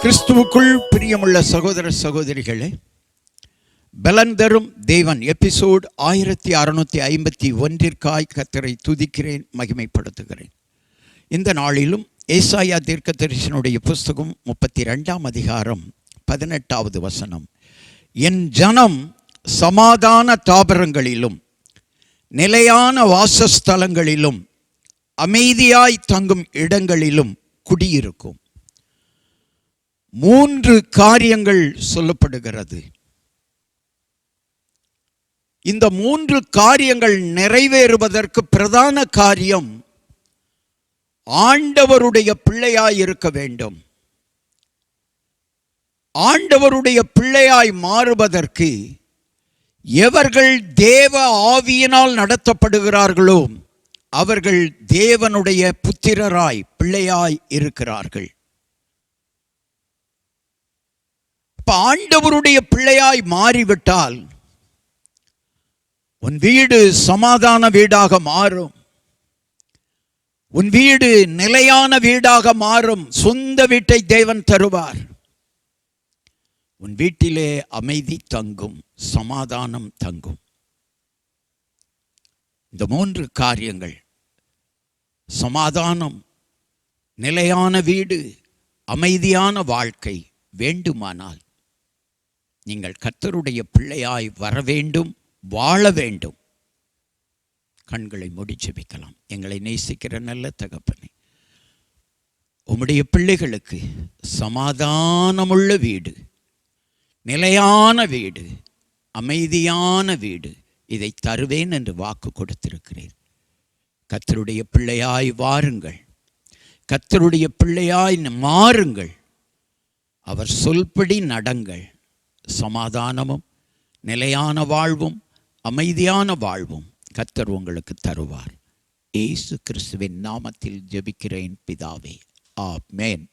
கிறிஸ்துவுக்குள் பிரியமுள்ள சகோதர சகோதரிகளே, பலன் தரும் தேவன் எபிசோட் 1651 கர்த்தரை துதிக்கிறேன், மகிமைப்படுத்துகிறேன். இந்த நாளிலும் ஏசாயா தீர்க்கதரிசனுடைய புஸ்தகம் 32 அதிகாரம் 18வது வசனம், என் ஜனம் சமாதான தாபரங்களிலும் நிலையான வாசஸ்தலங்களிலும் அமைதியாய் தங்கும் இடங்களிலும் குடியிருக்கும். 3 காரியங்கள் சொல்லப்படுகிறது. இந்த 3 காரியங்கள் நிறைவேறுவதற்கு பிரதான காரியம் ஆண்டவருடைய பிள்ளையாய் இருக்க வேண்டும். ஆண்டவருடைய பிள்ளையாய் மாறுவதற்கு எவர்கள் தேவ ஆவியினால் நடத்தப்படுகிறார்களோ அவர்கள் தேவனுடைய புத்திரராய் பிள்ளையாய் இருக்கிறார்கள். ஆண்டவருடைய பிள்ளையாய் மாறிவிட்டால் உன் வீடு சமாதான வீடாக மாறும், உன் வீடு நிலையான வீடாக மாறும். சொந்த வீட்டை தேவன் தருவார். உன் வீட்டிலே அமைதி தங்கும், சமாதானம் தங்கும். இந்த 3 காரியங்கள், சமாதானம், நிலையான வீடு, அமைதியான வாழ்க்கை வேண்டுமானால் நீங்கள் கர்த்தருடைய பிள்ளையாய் வர வேண்டும், வாழ வேண்டும். கண்களை மூடி ஜெபிக்கலாம். எங்களை நேசிக்கிற நல்ல தகப்பனே, உம்முடைய பிள்ளைகளுக்கு சமாதானமுள்ள வீடு, நிலையான வீடு, அமைதியான வீடு, இதை தருவேன் என்று வாக்கு கொடுத்திருக்கிறீர். கர்த்தருடைய பிள்ளையாய் வாருங்கள், கர்த்தருடைய பிள்ளையாய் மாறுங்கள், அவர் சொல்படி நடங்கள். சமாதானமும் நிலையான வாழ்வும் அமைதியான வாழ்வும் கர்த்தர் உங்களுக்கு தருவார். இயேசு கிறிஸ்துவின் நாமத்தில் ஜெபிக்கிறேன் பிதாவே, ஆமென்.